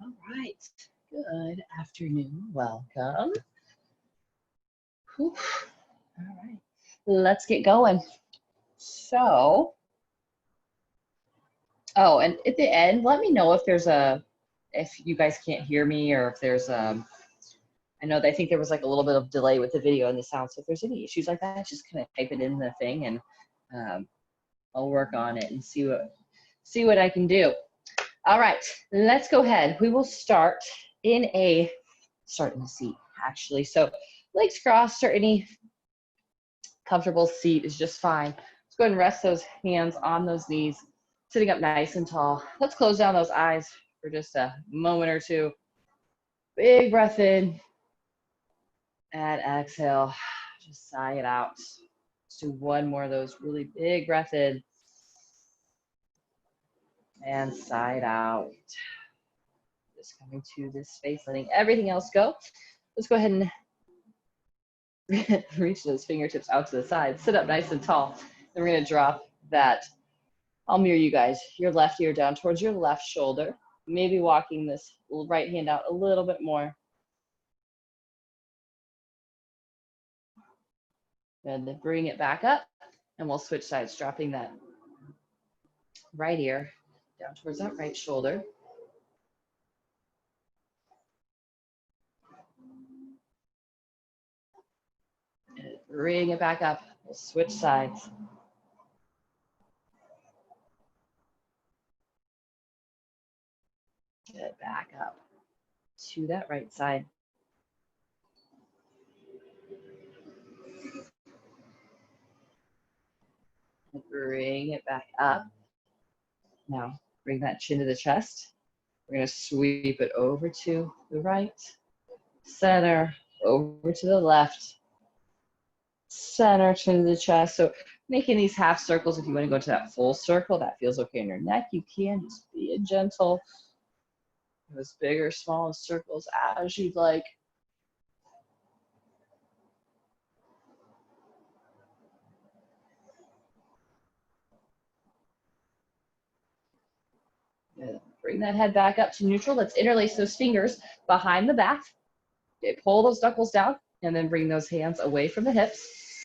All right. Good afternoon. Welcome. Whew. All right. Let's get going. So, oh, and at the end, let me know if if you guys can't hear me or if there's I know that I think there was like a little bit of delay with the video and the sound. So if there's any issues like that, just kind of type it in the thing and I'll work on it and see what I can do. All right, let's go ahead. We will start in a seat, actually. So legs crossed or any comfortable seat is just fine. Let's go ahead and rest those hands on those knees, sitting up nice and tall. Let's close down those eyes for just a moment or two. Big breath in and exhale. Just sigh it out. Let's do one more of those really big breath in and sigh it out. Just coming to this space, letting everything else go. Let's go ahead and reach those fingertips out to the side. Sit up nice and tall. Then we're going to drop that. I'll mirror you guys. Your left ear down towards your left shoulder. Maybe walking this right hand out a little bit more. And then bring it back up. And we'll switch sides, dropping that right ear down towards that right shoulder. And bring it back up. We'll switch sides. Get it back up to that right side. And bring it back up. Now, bring that chin to the chest. We're going to sweep it over to the right, center, over to the left, center, chin to the chest. So making these half circles, if you want to go to that full circle, that feels okay in your neck, you can. Just be gentle. Those big or small circles as you'd like. Bring that head back up to neutral. Let's interlace those fingers behind the back. Okay, pull those knuckles down and then bring those hands away from the hips.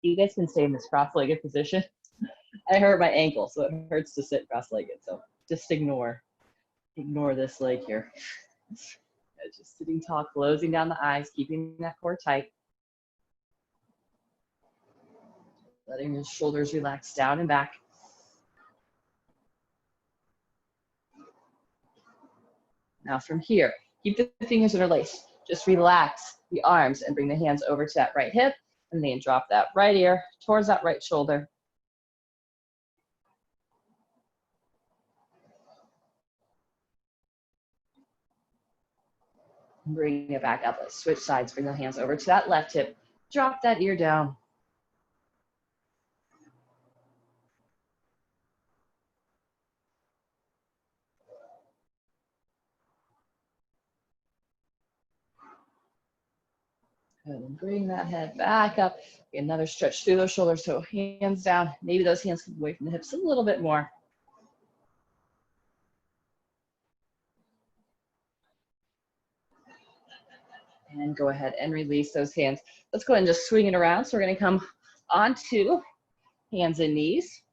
You guys can stay in this cross-legged position. I hurt my ankle, so it hurts to sit cross-legged. So just ignore this leg here. Just sitting tall, closing down the eyes, keeping that core tight. Letting your shoulders relax down and back. Now from here, keep the fingers interlaced. Just relax the arms and bring the hands over to that right hip and then drop that right ear towards that right shoulder. Bring it back up. Let's switch sides. Bring the hands over to that left hip. Drop that ear down. And bring that head back up. Get another stretch through those shoulders. So hands down. Maybe those hands come away from the hips a little bit more. And go ahead and release those hands. Let's go ahead and just swing it around. So we're going to come onto hands and knees.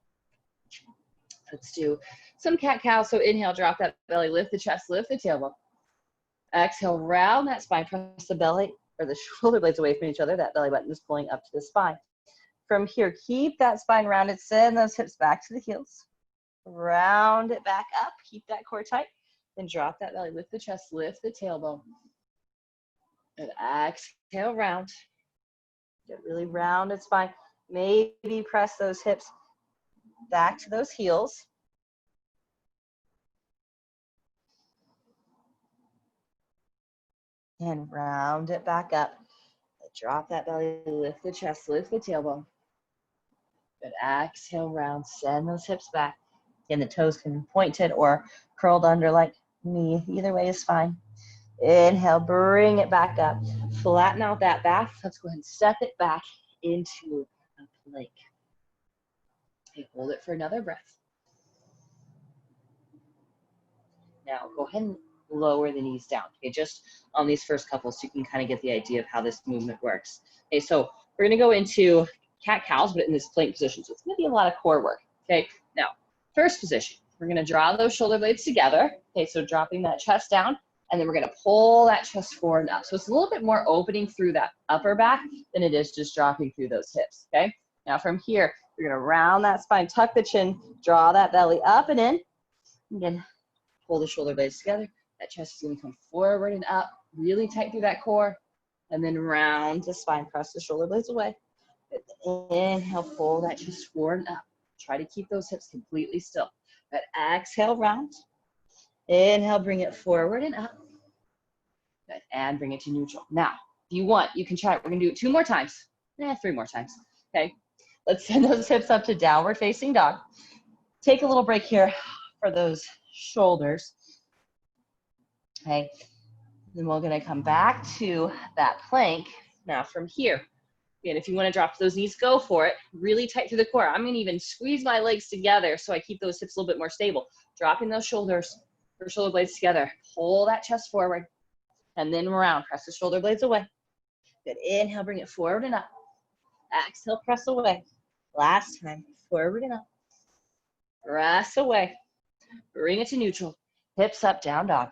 Let's do some cat-cow. So inhale, drop that belly, lift the chest, lift the tailbone. Exhale, round that spine, press the belly or the shoulder blades away from each other. That belly button is pulling up to the spine. From here, keep that spine rounded, send those hips back to the heels. Round it back up, keep that core tight. Then drop that belly, lift the chest, lift the tailbone. And exhale, round. Get really rounded spine. Maybe press those hips back to those heels. And round it back up. Drop that belly, lift the chest, lift the tailbone. Good, exhale, round, send those hips back. And the toes can be pointed or curled under like me. Either way is fine. Inhale, bring it back up. Flatten out that back. Let's go ahead and step it back into a plank. Okay, hold it for another breath. Now go ahead and lower the knees down. Okay, just on these first couple so you can kind of get the idea of how this movement works. Okay, so we're gonna go into cat-cows, but in this plank position. So it's gonna be a lot of core work. Okay, now, first position, we're gonna draw those shoulder blades together. Okay, so dropping that chest down, and then we're gonna pull that chest forward and up. So it's a little bit more opening through that upper back than it is just dropping through those hips, okay? Now from here, you're gonna round that spine, tuck the chin, draw that belly up and in. Again, pull the shoulder blades together. That chest is gonna come forward and up, really tight through that core, and then round the spine, press the shoulder blades away. Inhale, pull that chest forward and up. Try to keep those hips completely still. But exhale, round. Inhale, bring it forward and up. Good. And bring it to neutral. Now, if you want, you can try it. We're gonna do it 2 more times. 3 more times, okay? Let's send those hips up to downward facing dog. Take a little break here for those shoulders, okay? Then we're gonna come back to that plank. Now from here, again, if you wanna drop those knees, go for it. Really tight through the core. I'm gonna even squeeze my legs together so I keep those hips a little bit more stable. Dropping those shoulders, or shoulder blades together. Pull that chest forward, and then round. Press the shoulder blades away. Good. Inhale, bring it forward and up. Exhale, press away. Last time, forward and up. Press away. Bring it to neutral. Hips up, down dog.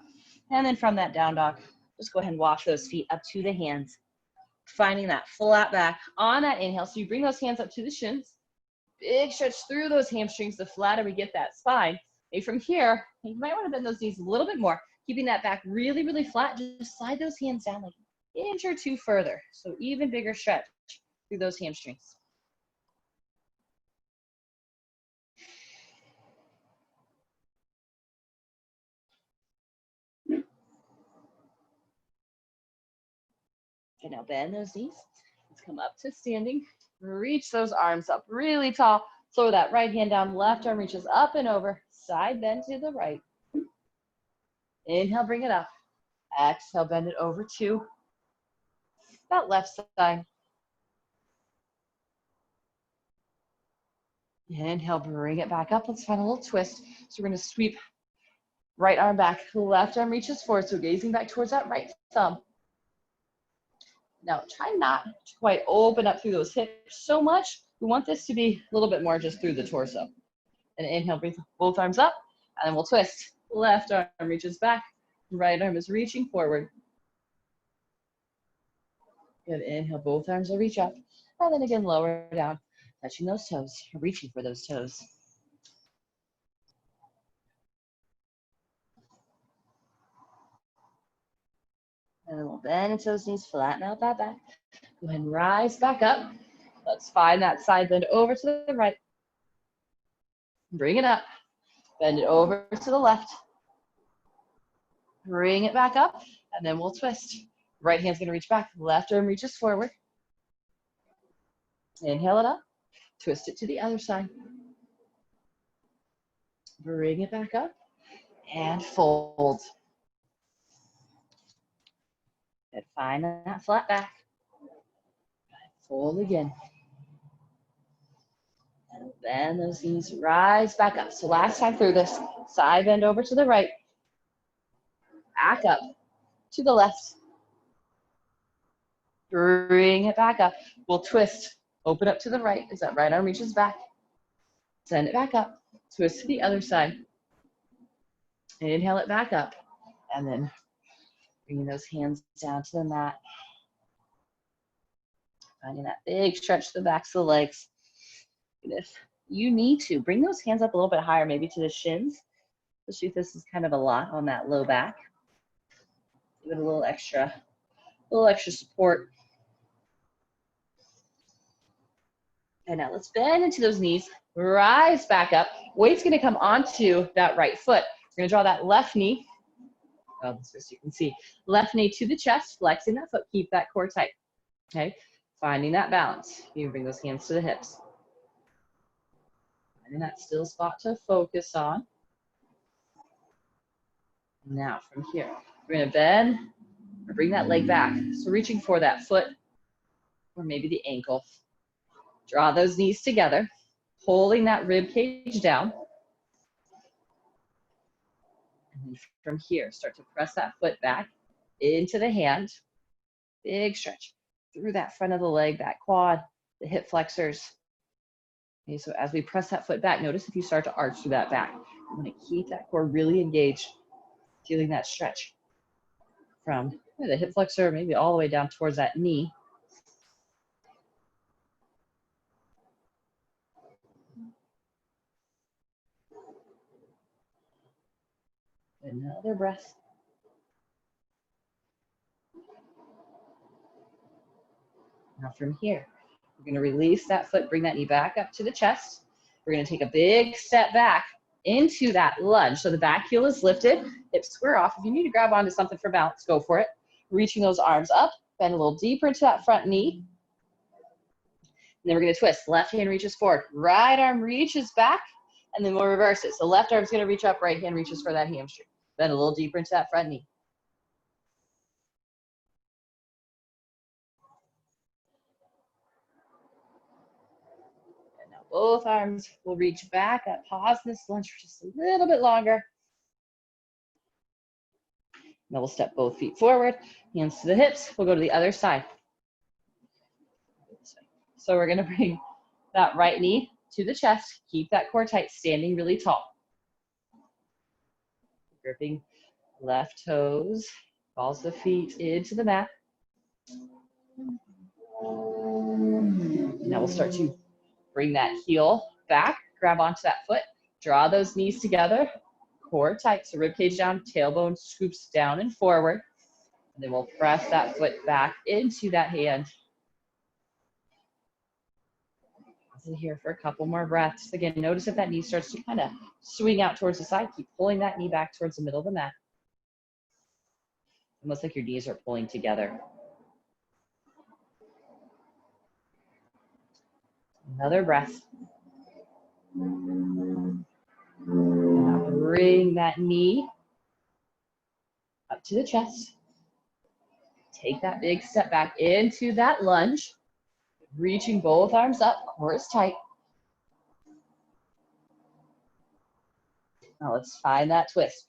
And then from that down dog, just go ahead and walk those feet up to the hands. Finding that flat back on that inhale. So you bring those hands up to the shins. Big stretch through those hamstrings. The flatter we get that spine. And from here, you might want to bend those knees a little bit more, keeping that back really, really flat. Just slide those hands down like an inch or 2 further. So even bigger stretch through those hamstrings. Okay, now bend those knees. Let's come up to standing. Reach those arms up really tall. Throw that right hand down. Left arm reaches up and over. Side bend to the right. Inhale, bring it up. Exhale, bend it over to that left side. Inhale, bring it back up. Let's find a little twist. So we're going to sweep right arm back. Left arm reaches forward. So gazing back towards that right thumb. Now, try not to quite open up through those hips so much. We want this to be a little bit more just through the torso. And inhale, bring both arms up, and then we'll twist. Left arm reaches back. Right arm is reaching forward. Good. Inhale, both arms will reach up. And then again, lower down, touching those toes, reaching for those toes. And then we'll bend into those knees, flatten out that back. Go ahead and rise back up. Let's find that side bend over to the right. Bring it up. Bend it over to the left. Bring it back up, and then we'll twist. Right hand's gonna reach back. Left arm reaches forward. Inhale it up. Twist it to the other side. Bring it back up, and fold. And find that flat back. Fold again. And bend those knees, rise back up. So last time through this, side bend over to the right. Back up to the left. Bring it back up. We'll twist. Open up to the right as that right arm reaches back. Send it back up. Twist to the other side. Inhale it back up. And then bringing those hands down to the mat. Finding that big stretch to the backs of the legs. And if you need to, bring those hands up a little bit higher, maybe to the shins. Especially if this is kind of a lot on that low back. Give it a little extra support. And now let's bend into those knees. Rise back up. Weight's gonna come onto that right foot. We're gonna draw that left knee. Oh, so you can see. Left knee to the chest, flexing that foot, keep that core tight. Okay, finding that balance. You can bring those hands to the hips. Finding that still spot to focus on. Now from here, we're gonna bend or bring that leg back. So reaching for that foot or maybe the ankle. Draw those knees together, holding that rib cage down. And then from here, start to press that foot back into the hand. Big stretch through that front of the leg, that quad, the hip flexors. Okay, so as we press that foot back, notice if you start to arch through that back. You want to keep that core really engaged, feeling that stretch from the hip flexor, maybe all the way down towards that knee. Another breath. Now from here, we're going to release that foot, bring that knee back up to the chest. We're going to take a big step back into that lunge. So the back heel is lifted, hips square off. If you need to grab onto something for balance, go for it. Reaching those arms up, bend a little deeper into that front knee. And then we're going to twist. Left hand reaches forward, right arm reaches back, and then we'll reverse it. So left arm's going to reach up, right hand reaches for that hamstring. Bend a little deeper into that front knee. Both arms will reach back up. Pause this lunge for just a little bit longer. Now we'll step both feet forward, hands to the hips. We'll go to the other side. So we're gonna bring that right knee to the chest. Keep that core tight, standing really tall. Gripping left toes, balls the feet into the mat. Now we'll start to bring that heel back, grab onto that foot, draw those knees together, core tight, so rib cage down, tailbone scoops down and forward. And then we'll press that foot back into that hand. Pause here for a couple more breaths. Again, notice if that knee starts to kind of swing out towards the side, keep pulling that knee back towards the middle of the mat. Almost like your knees are pulling together. Another breath. Now bring that knee up to the chest. Take that big step back into that lunge. Reaching both arms up, core is tight. Now let's find that twist.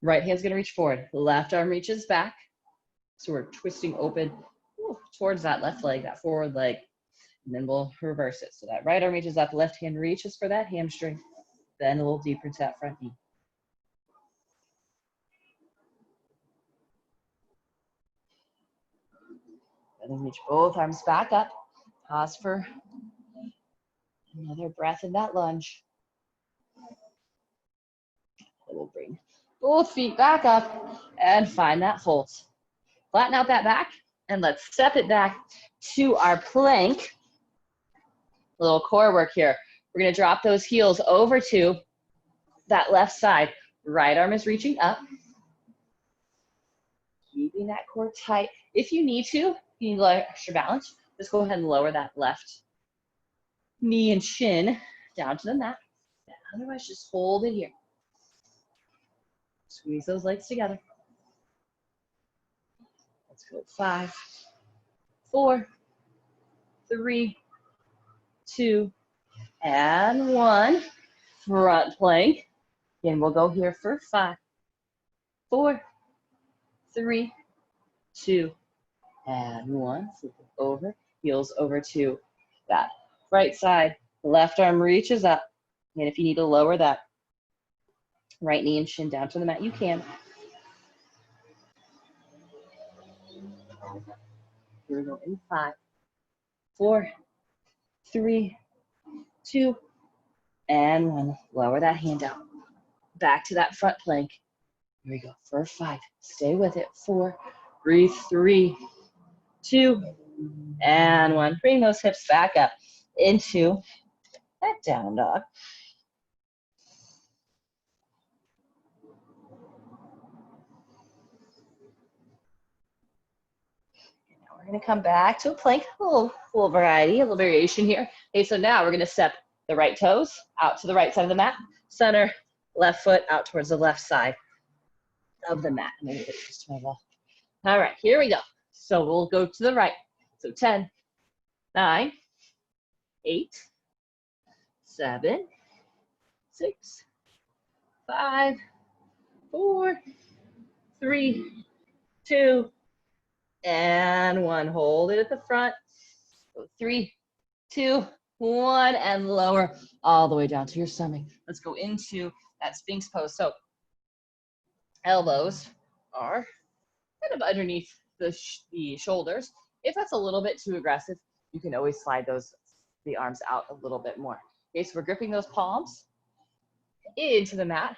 Right hand's gonna reach forward. Left arm reaches back. So we're twisting open towards that left leg, that forward leg. And then we'll reverse it. So that right arm reaches up, left hand reaches for that hamstring. Bend a little deeper into that front knee. And then reach both arms back up. Pause for another breath in that lunge. And we'll bring both feet back up and find that hold. Flatten out that back and let's step it back to our plank. A little core work here. We're gonna drop those heels over to that left side. Right arm is reaching up. Keeping that core tight. If you need to, you need a little extra balance, just go ahead and lower that left knee and shin down to the mat. Otherwise, just hold it here. Squeeze those legs together. Let's go 5, 4, 3, 2, and 1. Front plank. Again, we'll go here for 5, 4, 3, 2, and 1. Flip it over, heels over to that right side. Left arm reaches up. And if you need to lower that right knee and shin down to the mat, you can. Here we go in 5, 4, 3, 2, and 1. Lower that hand out. Back to that front plank. Here we go for 5. Stay with it. 4, breathe. 3, 2, and 1. Bring those hips back up into that down dog. Now we're going to come back to a plank. A little variety, a little variation here. Okay, so now we're going to step the right toes out to the right side of the mat. Center, left foot out towards the left side of the mat. I'm going to get this to my wall. All right, here we go. So we'll go to the right. So 10, 9, 8, 7, 6, 5, 4, 3, 2, and 1. Hold it at the front. 3, 2, 1, and lower all the way down to your stomach. Let's go into that Sphinx pose. So elbows are kind of underneath the shoulders. If that's a little bit too aggressive, you can always slide the arms out a little bit more. Okay, so we're gripping those palms into the mat,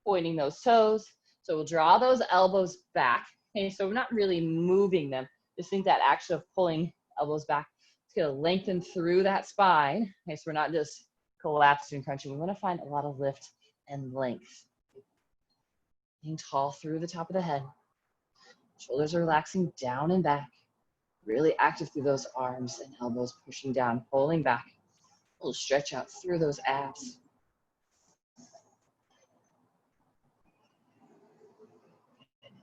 pointing those toes. So we'll draw those elbows back. Okay, so we're not really moving them. Just think that action of pulling elbows back. It's gonna lengthen through that spine. Okay, so we're not just collapsing and crunching. We wanna find a lot of lift and length. Being tall through the top of the head. Shoulders are relaxing down and back. Really active through those arms and elbows, pushing down, pulling back. A little stretch out through those abs.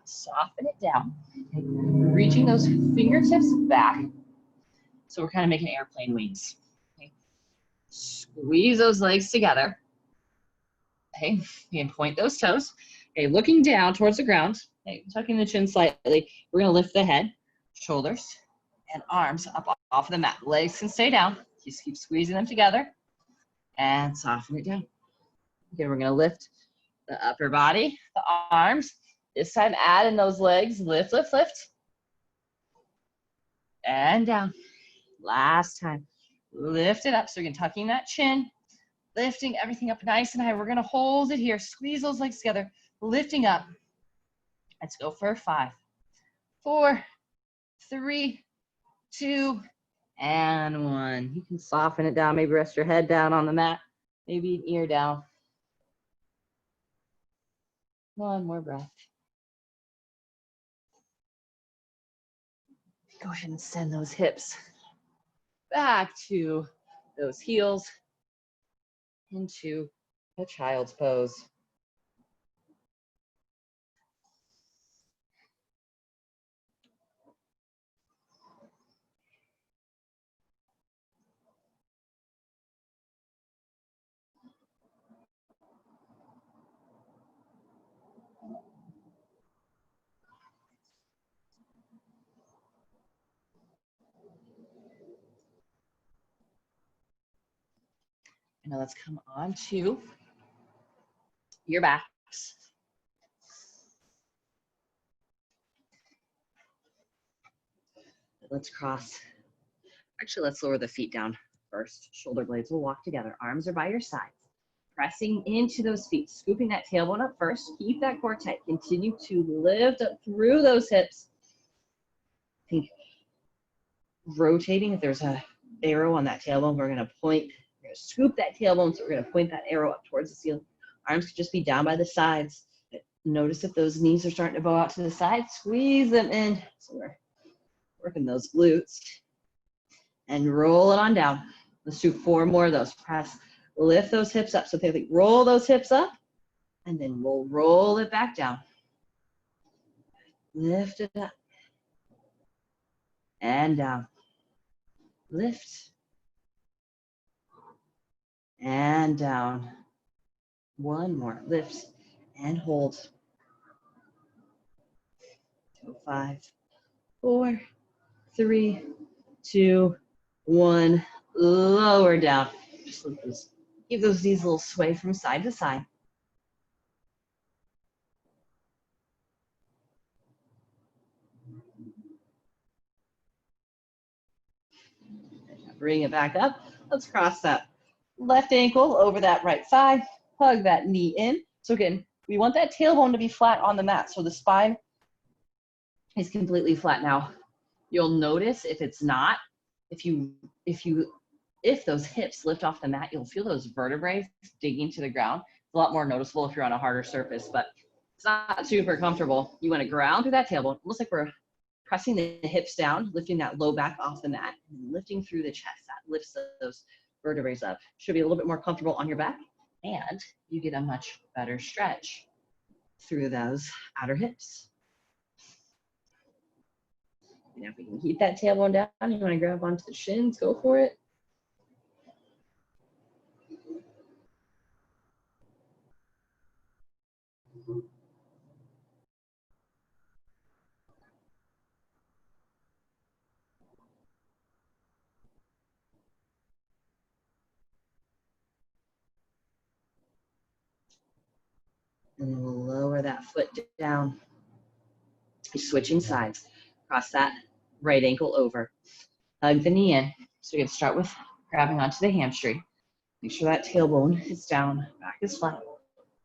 Soften it down. Reaching those fingertips back. So we're kind of making airplane wings. Okay. Squeeze those legs together. Okay, and point those toes. Okay, looking down towards the ground. Okay, tucking the chin slightly. We're gonna lift the head, shoulders, and arms up off the mat. Legs can stay down. Just keep squeezing them together and soften it down. Okay, we're gonna lift the upper body, the arms. This time add in those legs. Lift, lift, lift. And down. Last time. Lift it up. So you're tucking that chin, lifting everything up nice and high. We're gonna hold it here. Squeeze those legs together, lifting up. Let's go for 5, 4, 3, 2, and 1. You can soften it down. Maybe rest your head down on the mat. Maybe an ear down. One more breath. Go ahead and send those hips back to those heels into a child's pose. Now let's come on to your backs. Let's cross. Actually, let's lower the feet down first. Shoulder blades will walk together. Arms are by your sides. Pressing into those feet, scooping that tailbone up first. Keep that core tight. Continue to lift up through those hips. Think rotating. If there's a arrow on that tailbone, we're gonna point. We're gonna scoop that tailbone, so we're gonna point that arrow up towards the ceiling. Arms could just be down by the sides. Notice if those knees are starting to bow out to the side. Squeeze them in. So we're working those glutes. And roll it on down. Let's do 4 more of those. Press, lift those hips up. So they roll those hips up, and then we'll roll it back down. Lift it up. And down. Lift. And down. 1 more. Lift and hold. 5, 4, 3, 2, 1. Lower down. Just let those, give those knees a little sway from side to side. Bring it back up. Let's cross that left ankle over that right side. Hug that knee in. So again, we want that tailbone to be flat on the mat. So the spine is completely flat. Now, you'll notice if it's not, if those hips lift off the mat, you'll feel those vertebrae digging to the ground. It's a lot more noticeable if you're on a harder surface, but it's not super comfortable. You want to ground through that tailbone. Almost like we're pressing the hips down, lifting that low back off the mat, and lifting through the chest. That lifts those vertebrae up. Should be a little bit more comfortable on your back, and you get a much better stretch through those outer hips. Now if we can keep that tailbone down, you want to grab onto the shins, go for it. And lower that foot down. You're switching sides. Cross that right ankle over. Hug the knee in. So you're going to start with grabbing onto the hamstring. Make sure that tailbone is down, back is flat.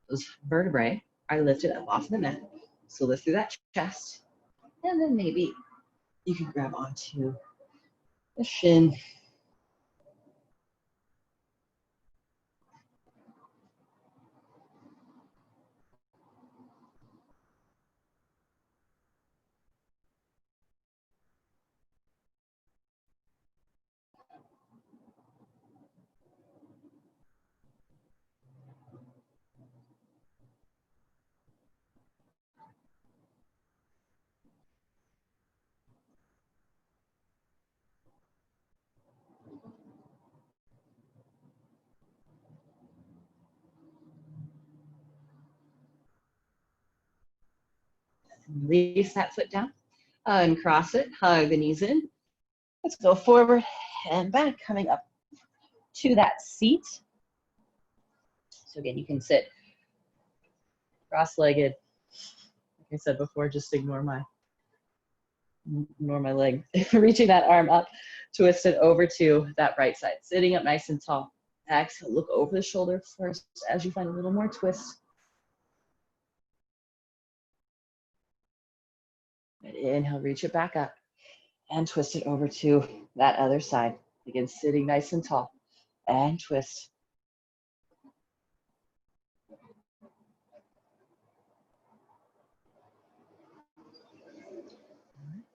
Those vertebrae are lifted up off the mat. So lift through that chest. And then maybe you can grab onto the shin. Release that foot down. Uncross it. Hug the knees in. Let's go forward and back, coming up to that seat. So again, you can sit cross-legged. Like I said before, just ignore my leg. Reaching that arm up, twist it over to that right side. Sitting up nice and tall. Exhale, look over the shoulder first as you find a little more twist. And inhale, reach it back up and twist it over to that other side. Again, sitting nice and tall and twist.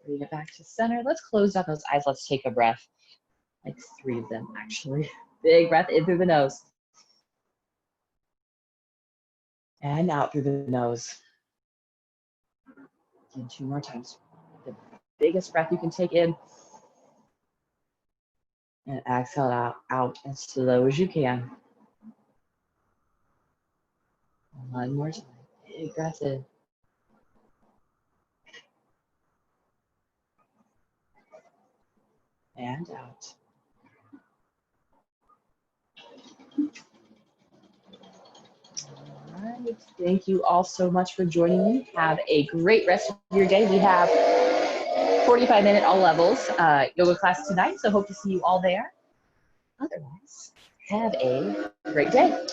Bring it back to center. Let's close down those eyes. Let's take a breath. Like 3 of them, actually. Big breath in through the nose. And out through the nose. And 2 more times. The biggest breath you can take in. And exhale out as slow as you can. 1 more time. Big breath in. And out. All right. Thank you all so much for joining me. Have a great rest of your day. We have 45-minute all levels yoga class tonight, so hope to see you all there. Otherwise, have a great day.